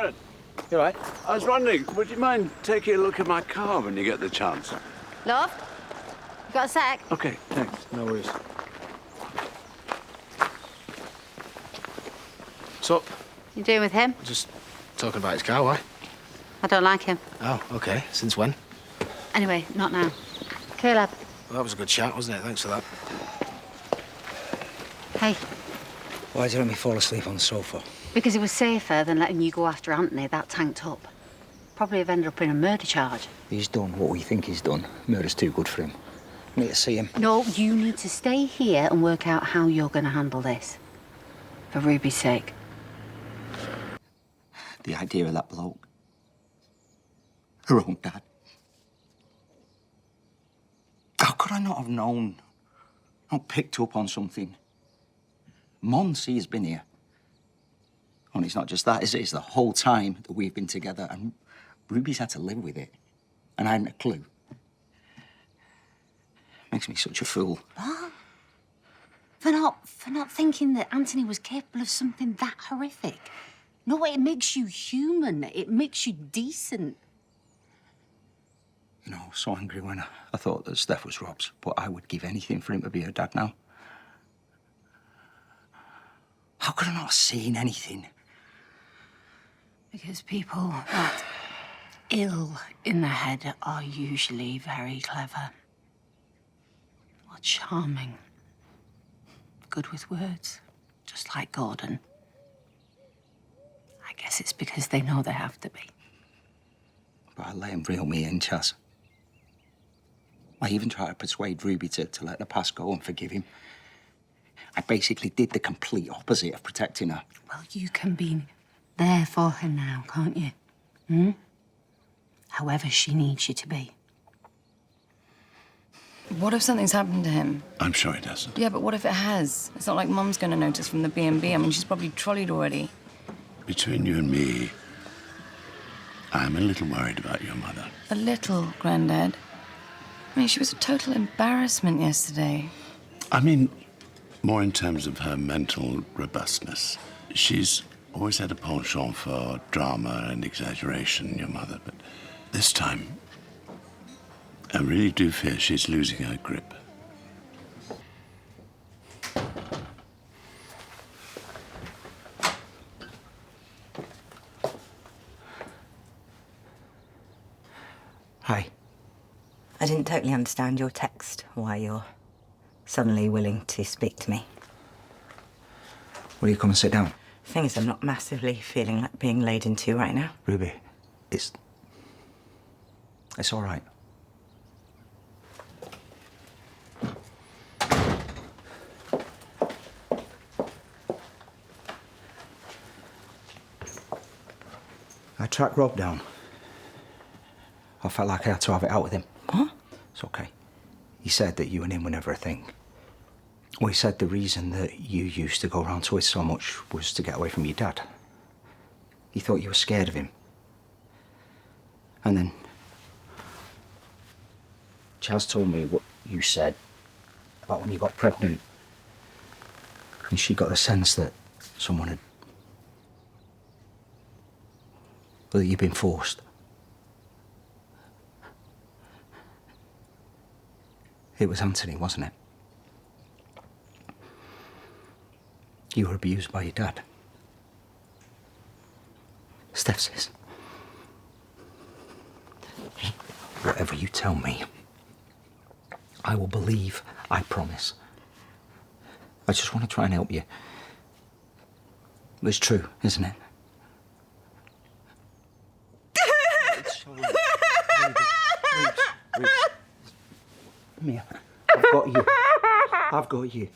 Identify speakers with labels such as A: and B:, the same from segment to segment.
A: Darren.
B: You all right?
A: I was wondering, would you mind taking a look at my car when you get the chance?
C: Love? You got a sec?
A: Okay, thanks.
B: No worries. What's up?
C: You doing with him?
B: Just talking about his car, why?
C: I don't like him.
B: Oh, okay. Since when?
C: Anyway, not now. Caleb.
B: Well, that was a good chat, wasn't it? Thanks for that.
C: Hey.
D: Why did you let me fall asleep on the sofa?
C: Because it was safer than letting you go after Anthony that tanked up. Probably have ended up in a murder charge.
D: He's done what we think he's done. Murder's too good for him. I need to see him.
C: No, you need to stay here and work out how you're going to handle this. For Ruby's sake.
D: The idea of that bloke. Her own dad. How could I not have known? Not picked up on something? Monsi has been here. And it's not just that, is it? It's the whole time that we've been together, and Ruby's had to live with it. And I hadn't a clue. Makes me such a fool.
C: What? For not thinking that Anthony was capable of something that horrific. No, it makes you human. It makes you decent.
D: You know, I was so angry when I thought that Steph was Rob's, but I would give anything for him to be her dad now. How could I not have seen anything?
C: Because people that ill in the head are usually very clever. Or charming. Good with words. Just like Gordon. I guess it's because they know they have to be.
D: But I let him reel me in, Chaz. I even tried to persuade Ruby to let the past go and forgive him. I basically did the complete opposite of protecting her.
C: Well, you can be there for her now, can't you? Hmm? However she needs you to be.
E: What if something's happened to him?
A: I'm sure it doesn't.
E: Yeah, but what if it has? It's not like Mum's going to notice from the B&B. I mean, she's probably trolleyed already.
A: Between you and me, I'm a little worried about your mother.
E: A little, Grandad. I mean, she was a total embarrassment yesterday.
A: I mean, more in terms of her mental robustness. She's always had a penchant for drama and exaggeration, your mother, but this time, I really do fear she's losing her grip.
D: Hi.
F: I didn't totally understand your text, why you're suddenly willing to speak to me.
D: Will you come and sit down?
F: Thing is, I'm not massively feeling like being laid into right now.
D: Ruby, it's all right. I tracked Rob down. I felt like I had to have it out with him.
F: What?
D: It's okay. He said that you and him were never a thing. Well, he said the reason that you used to go around to us so much was to get away from your dad. He thought you were scared of him. And then Chaz told me what you said about when you got pregnant. And she got the sense that someone had... Well, that you'd been forced. It was Anthony, wasn't it? You were abused by your dad. Steph says, whatever you tell me, I will believe, I promise. I just want to try and help you. It's true, isn't it? It's so... Ruby. Mia, I've got you. I've got you.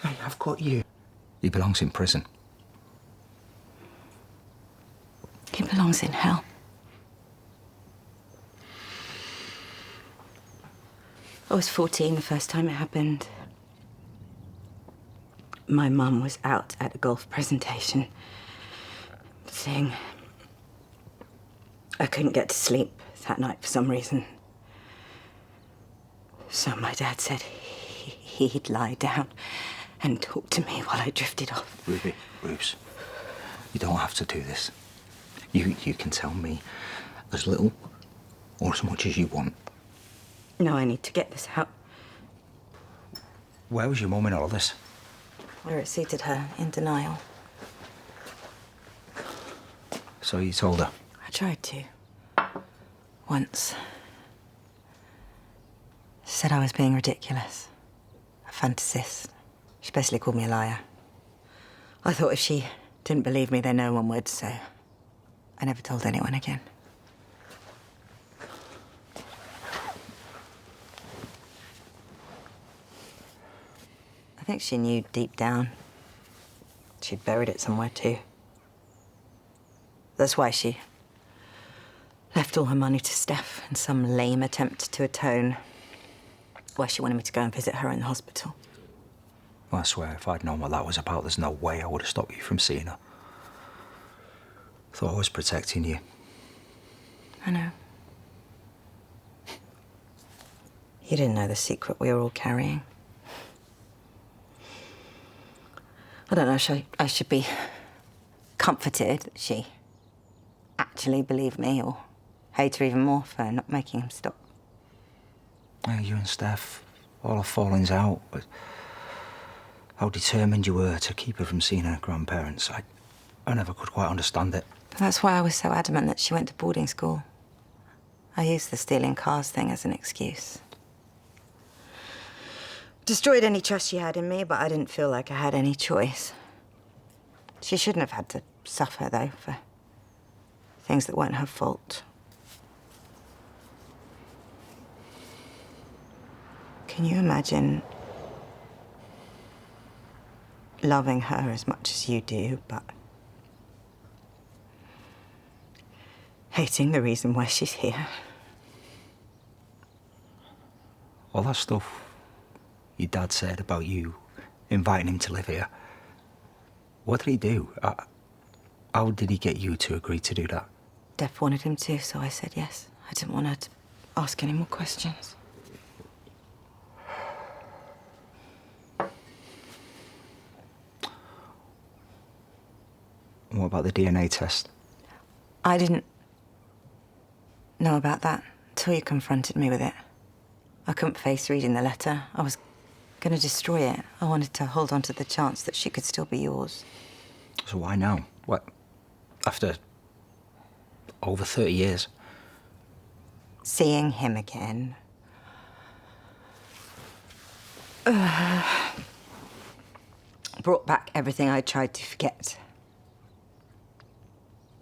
D: Hey, I've got you. He belongs in prison.
F: He belongs in hell. I was 14 the first time it happened. My mum was out at a golf presentation. Saying I couldn't get to sleep that night for some reason. So my dad said he'd lie down and talk to me while I drifted off.
D: Ruby, Rubes, you don't have to do this. You can tell me as little or as much as you want.
F: No, I need to get this out.
D: Where was your mum in all of this?
F: Where it suited her, in denial.
D: So you told her?
F: I tried to. Once. She said I was being ridiculous. A fantasist. She basically called me a liar. I thought if she didn't believe me, then no one would, so I never told anyone again. I think she knew deep down. She'd buried it somewhere too. That's why she left all her money to Steph in some lame attempt to atone. Why she wanted me to go and visit her in the hospital.
D: Well, I swear, if I'd known what that was about, there's no way I would have stopped you from seeing her. Thought I was protecting you.
F: I know. You didn't know the secret we were all carrying. I don't know if I should be comforted that she actually believed me, or hate her even more for not making him stop.
D: You and Steph, all our fallings out, but how determined you were to keep her from seeing her grandparents. I never could quite understand it.
F: That's why I was so adamant that she went to boarding school. I used the stealing cars thing as an excuse. Destroyed any trust she had in me, but I didn't feel like I had any choice. She shouldn't have had to suffer, though, for things that weren't her fault. Can you imagine loving her as much as you do, but hating the reason why she's here?
D: All that stuff your dad said about you inviting him to live here. What did he do? How did he get you to agree to do that?
F: Def wanted him to, so I said yes. I didn't want her to ask any more questions.
D: What about the DNA test?
F: I didn't know about that until you confronted me with it. I couldn't face reading the letter. I was going to destroy it. I wanted to hold on to the chance that she could still be yours.
D: So why now? What? After over 30 years?
F: Seeing him again. Brought back everything I tried to forget.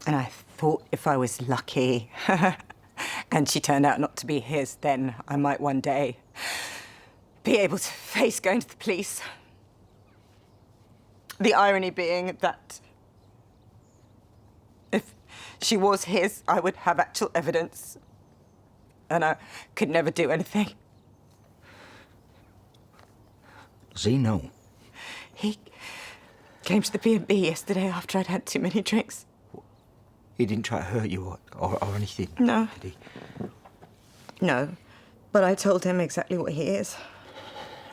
F: And I thought if I was lucky and she turned out not to be his, then I might one day be able to face going to the police. The irony being that if she was his, I would have actual evidence. And I could never do anything.
D: Does he know?
F: He came to the B&B yesterday after I'd had too many drinks.
D: He didn't try to hurt you or anything?
F: No.
D: Did he?
F: No, but I told him exactly what he is.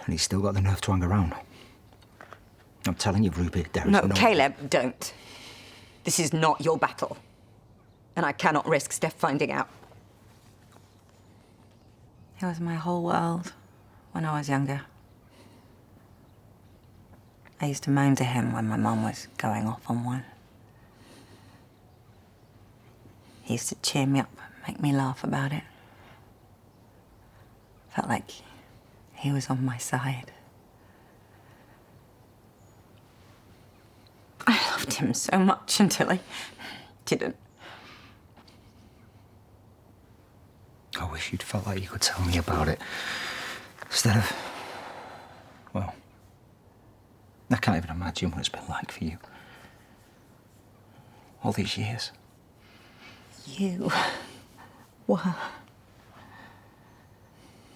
D: And he's still got the nerve to hang around. I'm telling you, Ruby, there is
F: No,
D: no...
F: Caleb, don't. This is not your battle. And I cannot risk Steph finding out. He was my whole world when I was younger. I used to moan to him when my mum was going off on one. He used to cheer me up, make me laugh about it. Felt like he was on my side. I loved him so much until I didn't.
D: I wish you'd felt like you could tell me about it. Instead of... Well, I can't even imagine what it's been like for you. All these years.
F: You were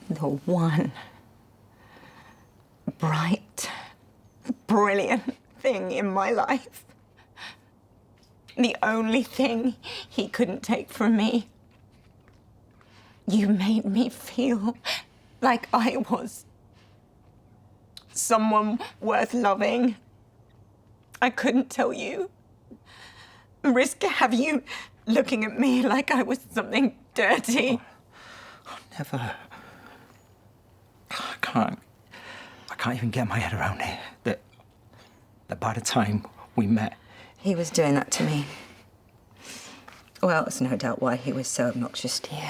F: the one bright, brilliant thing in my life. The only thing he couldn't take from me. You made me feel like I was someone worth loving. I couldn't tell you. Risk have you looking at me like I was something dirty.
D: Never. I can't even get my head around it. That by the time we met...
F: He was doing that to me. Well, it's no doubt why he was so obnoxious to you.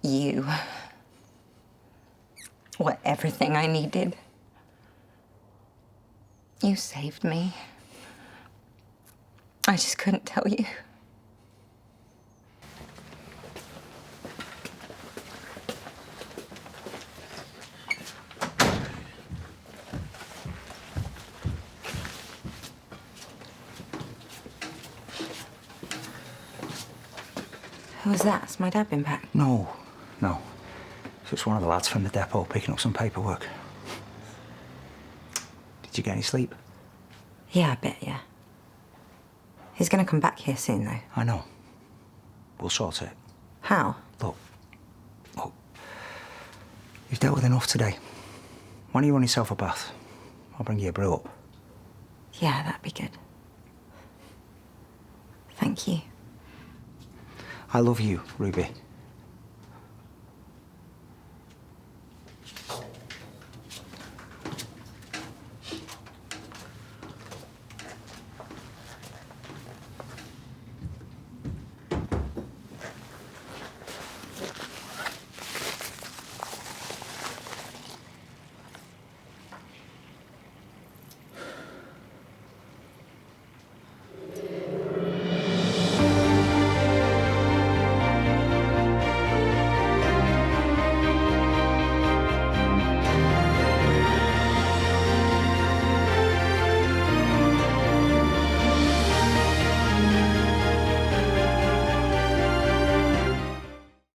F: You were everything I needed. You saved me. I just couldn't tell you. Who was that? Has my dad been back?
D: No. It's just one of the lads from the depot picking up some paperwork. Did you get any sleep?
F: Yeah, I bet, yeah. He's gonna come back here soon, though.
D: I know. We'll sort it.
F: How?
D: Look. You've dealt with enough today. Why don't you run yourself a bath? I'll bring you a brew up.
F: Yeah, that'd be good. Thank you.
D: I love you, Ruby.